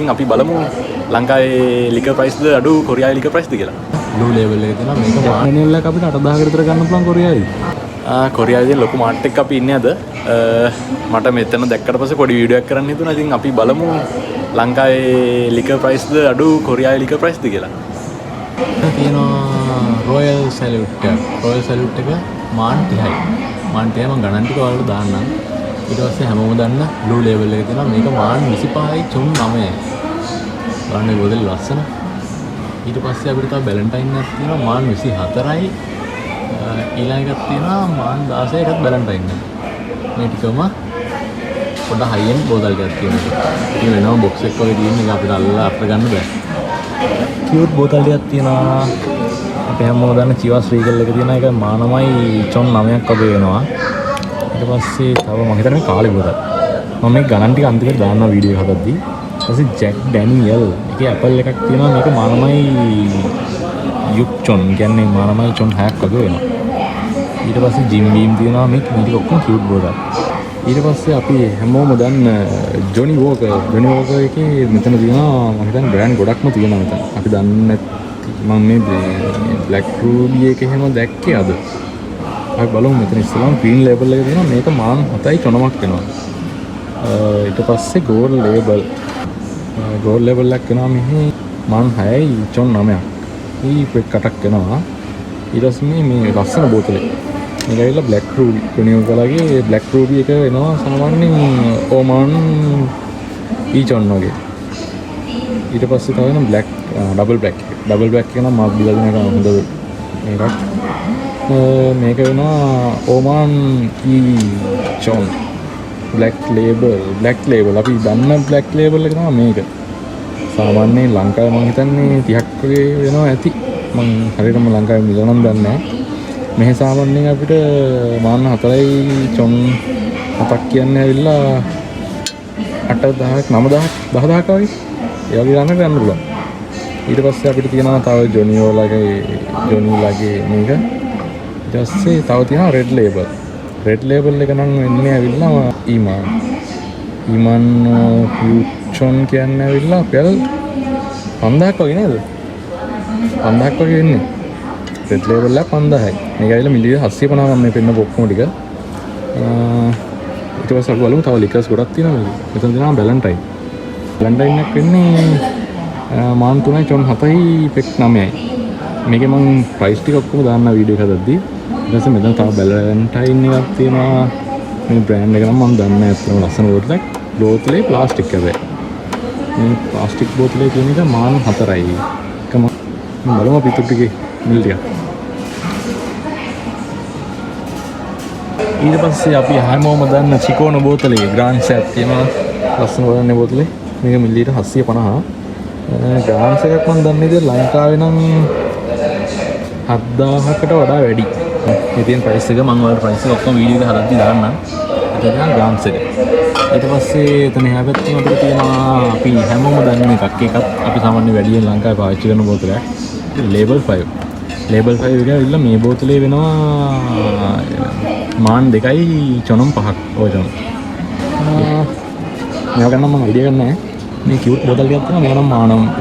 අපි බලමු ලංකාවේ ලිකර් ප්‍රයිස්ද අඩු කොරියාවේ ලිකර් ප්‍රයිස්ද කියලා. ලෝ ලෙවල් එකේ තියෙනවා මේක මාර්නෙල් එක අපිට 8000 කට විතර ගන්න පුළුවන් කොරියාවේ. කොරියාවේ ලොකු මාර්ට් එකක් අපි ඉන්නේ අද. මට මෙතන දැක්කට පස්සේ පොඩි වීඩියෝ එකක් කරන්න හිතුණා. ඉතින් අපි බලමු ලංකාවේ ලිකර් ප්‍රයිස්ද අඩු කොරියාවේ ලිකර් ප්‍රයිස්ද කියලා. තියෙනවා රොයල් සැලියුට් එක. රොයල් සැලියුට් එක මාන් 30යි. මාන් 30 මම ගණන් ටික වලට දාන්නම්. ඊට පස්සේ හැමෝම දන්න බ්ලූ ලේබල් එක තියෙනවා මේක මාන් 25යි 39යි. ගන්න බෝතල් ලස්සන. ඊට පස්සේ අපිට තව බැලන්ටයින් එකක් තියෙනවා මාන් 24යි. ඊළඟ එකක් තියෙනවා මාන් 16 එකක් බැලන්ටයින් එක. මේ ටිකම පොඩ හයි එන්ඩ් බෝතල් එකක් තියෙනවා. ඉතින් වෙනම බොක්ස් එකක් වගේ තියෙන එක අපිට අල්ලලා අපර ගන්න බෑ. කියුට් බෝතල් එකක් තියෙනවා. අපි හැමෝම දන්න චිවාස් රීගල් එක තියෙන එක මානමයි චොන් 9ක් වගේ වෙනවා. ඊට පස්සේ තව මම හිතන්නේ කාලේ බෝතල්. මම මේ ගණන් ටික අන්තිමට දානවා වීඩියෝ එක හදද්දී. ඊට පස්සේ ජැක් ඩැනියල් එකේ ඇපල් එකක් තියෙනවා මේක මානමයි යුක් චොන් කියන්නේ මානමයි චොන් 6ක් වගේ වෙනවා. ඊට පස්සේ ජිම් බීම් තියෙනවා මේ ටික ඔක්කොම කියුට් බෝතල්. ඊට පස්සේ අපි හැමෝම දන්න ජොනි වෝකර් එකේ මෙතන තියෙනවා මම හිතන්නේ බ්‍රෑන්ඩ් ගොඩක්ම තියෙනවා මෙතන. අපි දන්නේ මම මේ බ්ලැක් රූබි එක එහෙම දැක්කේ අද. අපි බලමු මෙතන ඉස්සෙල්ලාම ග්‍රීන් ලේබල් එක තියෙනවා මේක මාන් 7යි චොනමක් වෙනවා. ඊට පස්සේ ගෝල්ඩ් ලේබල් එකක් වෙනවා මෙහි මාන් 6යි චොන් 9ක්. මේ කටක් වෙනවා. ඊට පස්සේ මේ ලස්සන බෝතලේ මේක ඇවිල්ලා බ්ලැක් රූබි කොනියෝකලාගේ බ්ලැක් රූබි එක වෙනවා සාමාන්‍යයෙන් ඕමාන් ඊචොන් වගේ. ඊට පස්සේ තව වෙන බ්ලැක් ඩබල් බ්ලැක් එක නම් මාත් බිලා දෙන එක හොඳ මේකක්. මේක වෙනවා ඕමාන් ඊචොන් බ්ලැක් ලේබල් අපි දන්න බ්ලැක් ලේබල් එක තමයි මේක. සාමාන්‍යයෙන් ලංකාවේ මම හිතන්නේ 30ක් වගේ වෙනවා ඇති. මම හරියටම ලංකාවේ මිල නම් දන්නේ නැහැ. මෙහි සාමාන්‍යයෙන් අපිට මාන 4යි චොන් 7ක් කියන්නේ ඇවිල්ලා 8000ක් 9000ක් 10000ක් වගේ ඒ වගේ ගන්න ගන්න පුළුවන්. ඊට පස්සේ අපිට තියෙනවා තව ජොනිලාගේ මේක. ඊට පස්සේ තව තියෙනවා රෙඩ් ලේබල් එක නම් වෙන්නේ ඇවිල්ලා ඊමාන් චොන් කියන්නේ ඇවිල්ලා පෙල් 5000ක් වගේ නේද? 5000ක් වගේ වෙන්නේ. රෙඩ් ලේබල් එක 5000යි. මේක ඇවිල්ලා මිලියන 750 මම මේ පෙන්න ඔක්කොම ටික. ඊට පස්සේ අපි බලමු තව ලිකර්ස් ගොඩක් තියෙනවා. මෙතන තියෙනවා බැලන්ටයින්. බැලන්ටයින් එක වෙන්නේ මාන් 3යි චොන් 7යි පෙක් 9යි. මේකේ මම ප්‍රයිස් ටික ඔක්කොම දාන්න වීඩියෝ එක හදද්දී. ඊට පස්සේ මෙතන තව බැලන්ටයින් එකක් තියෙනවා. මේ බ්‍රෑන්ඩ් එක නම් මම දන්නේ නැහැ. ඒත් ලස්සන බෝතලයක්. බෝතලේ ප්ලාස්ටික් හැබැයි. මේ ප්ලාස්ටික් බෝතලේ තියෙන එක මාන් 4යි. එකම බලමු පිටු ටිකේ මිල් ටික. ඊට පස්සේ අපි හැමෝම දන්න චිකෝන බෝතලේ ග්‍රාන්ස් එකක් තියෙනවා. ලස්සන බලන්නේ බෝතලේ. මේක මිලිලීටර් 750. ග්‍රාන්ස් එකක් මම දන්නේ ඉතින් ලංකාවේ නම් 7000කට වඩා වැඩි. මේ තියෙන ප්‍රයිස් එක මම ඔයාලට ප්‍රයිස් එක ඔක්කොම වීඩියෝ එක හදද්දී දාන්නම්. ඒක තමයි ග්‍රාන්ස් එක. ඊට පස්සේ එතන එහා පැත්තේ අපිට තියෙනවා අපි හැමෝම දන්න එකක්. ඒකත් අපි සාමාන්‍ය වැඩියෙන් ලංකාවේ පාවිච්චි කරන බෝතලයක්. ලේබල් 5 එක ඇවිල්ලා මේ බෝතලේ වෙනවා මාන් 2යි චොනම් 5ක් ඔය චොන. මේක ගන්න මම අයිඩියා ගන්න නැහැ. මේ කියුට් බෝතල් එකක් තියෙනවා මේක නම්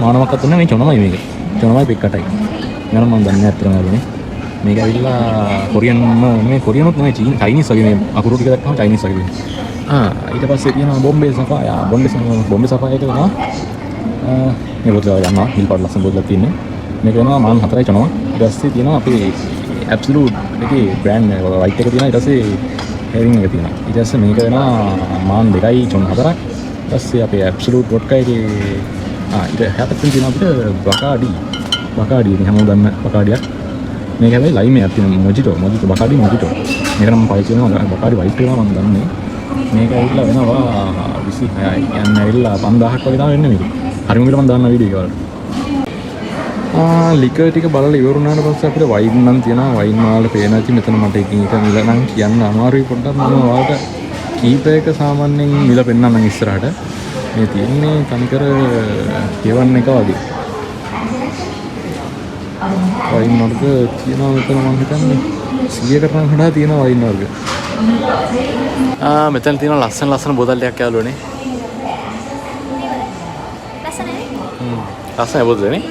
මානමක් අතන මේ චොනමයි මේක. චොනමයි පික් 8යි. මේක නම් මම දන්නේ නැහැ අත්‍තරම වගේ. මේක ඇවිල්ලා කොරියනුත් නෙමෙයි චයිනීස් වගේ මේ අකුරු ටික දැක්කම චයිනීස් වගේ වෙනවා. ඊට පස්සේ තියෙනවා බොම්බේ සෆා එක වෙනවා. මේ බෝතල ගන්නවා මිල් පාට ලස්සන බෝතලක් තියෙනවා. මේක වෙනවා මාන් 4යි චොනම. ඊට පස්සේ තියෙනවා අපේ ඇබ්සලූට් එකේ බ්‍රෑන්ඩ් එක වයිට් එක තියෙනවා. ඊට පස්සේ හෙරින් එක තියෙනවා. ඊට පස්සේ මේක වෙනවා මාන් 2යි චොන් 4ක්. ඊට පස්සේ අපේ ඇබ්සලූට් වොඩ්කා එකේ ඊට හැප්පෙන් තියෙනවා අපිට බකාඩි නේ හැමෝම දන්න බකාඩියක්. මේක හැබැයි ලයිම් එකක් තියෙනවා මොජිටෝ බකාඩි මොජිටෝ. මේක නම් පයි කියනවා බකාඩි වයිට් එක මම දන්නේ. මේක ඇවිල්ලා වෙනවා 26යි. යන්න ඇවිල්ලා 5000ක් වගේ තමයි වෙන්නේ මේක. හරිම විදිහට මම දාන්න වීඩියෝ එක වලට. ලිකර් ටික බලලා ඉවර වුණාට පස්සේ අපිට වයින් නම් තියෙනවා. වයින් වල පේන ඇති මෙතන මට එක මිල නම් කියන්න අමාරුයි පොඩ්ඩක්. මම ඔයාලට කීපයක සාමාන්‍යයෙන් මිල පෙන්නන්නම් ඉස්සරහට. මේ තියෙන්නේ තනිකර කියවන්න එක වගේ. වයින් වර්ග තියෙනවා මෙතන මම හිතන්නේ 100කට නම් වඩා තියෙනවා වයින් වර්ග. මෙතන තියෙන ලස්සන බෝතල් ටිකක් යාළුවනේ. ලස්සනයි පොතනේ.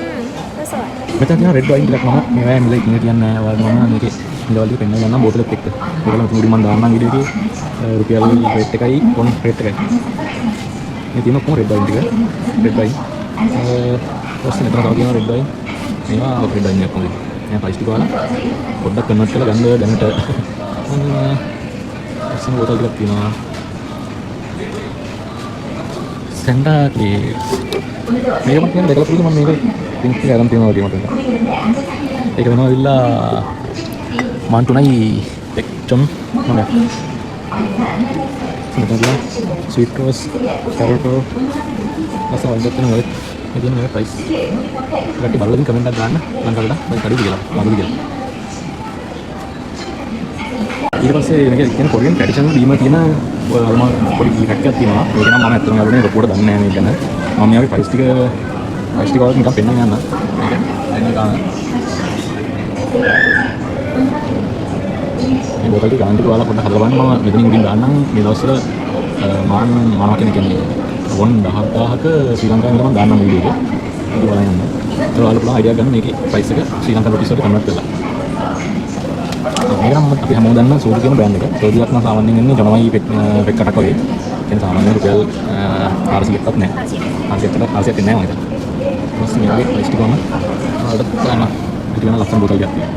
මෙතන තියෙන රෙඩ් වයින් ටිකක් මම මේවා මිල ඉන්නේ කියන්නේ නෑ. ඔයාලා මම මේකේ මිලවලදී පෙන්නන ගන්නම් බෝතලෙත් එක්ක. ඒකලම තුඩි මම දාන්නම් වීඩියෝ එකේ රුපියල් රේට් එකයි ඔන් රේට් එකයි. මේ තියෙන කොහොම රෙඩ් වයින් ටික. රෙඩ් වයින්. ඊපස්සේ මෙතන තව තියෙන රෙඩ් වයින්. මේවා රෙඩ් වයින් එකක් කොහොමද? මම ප්‍රයිස් ටික වල පොඩ්ඩක් කන්වර්ට් කරලා ගන්න දැනට. අසන බෝතල් ටිකක් තියෙනවා. සෙන්ඩා කේස්. මේක මම කියන්නේ දැකලා පුළුවන් මම මේක ලින්ක් එක අරන් තියෙනවා වගේ මට. ඒක වෙනවා විල්ලා මාන් තුනයි එක්චම් මම. මෙතන ස්වීට් රෝස් කැරට් අසල් දෙන්න වල මෙතන මේ ප්‍රයිස්. ඒකට බලලා කමෙන්ට් එකක් දාන්න ලංකාවට මම කඩේ කියලා. මොකද කියලා. ඊට පස්සේ මේක කියන කොරියන් ට්‍රැඩිෂනල් බීම තියෙන පොඩි එකක් තියෙනවා. ඒක නම් මම ඇත්තටම යාළුවනේ ලොකුවට දන්නේ නැහැ මේක ගැන. මම යාගේ ප්‍රයිස් ටික වලට නිකන් පෙන්නන්න යන්න. මේක එන්න ගන්න. මේ බෝතල් ටික ගන්න ටික ඔයාලා පොඩ්ඩක් හදලා බලන්න. මම මෙතනින් උඩින් දාන්නම් මේ දවස්වල මාන මොනවා කියන්නේ වොන් 10000ක ශ්‍රී ලංකාවේ ඉඳන් මම දාන්නම් වීඩියෝ එක. ඒක බලන්න යන්න. ඒක ඔයාලා පුළුවන් අයිඩියා ගන්න මේකේ ප්‍රයිස් එක ශ්‍රී ලංකා රුපීස් වලට කන්වර්ට් කරලා. මේක නම් අපි හැමෝම දන්න සෝඩි කියන බ්‍රෑන්ඩ් එක. සෝඩියක් නම් සාමාන්‍යයෙන් එන්නේ ජනමයි පෙක්කටක් වගේ. කියන්නේ සාමාන්‍ය රුපියල් 400ක්වත් නැහැ. 400කට 400ක් නැහැ මම හිතන්නේ. ඊට පස්සේ මේකේ ප්‍රයිස් ටික ගන්න. ඔයාලට ගන්න. ඒක වෙන ලස්සන බෝතල් එකක් තියෙනවා.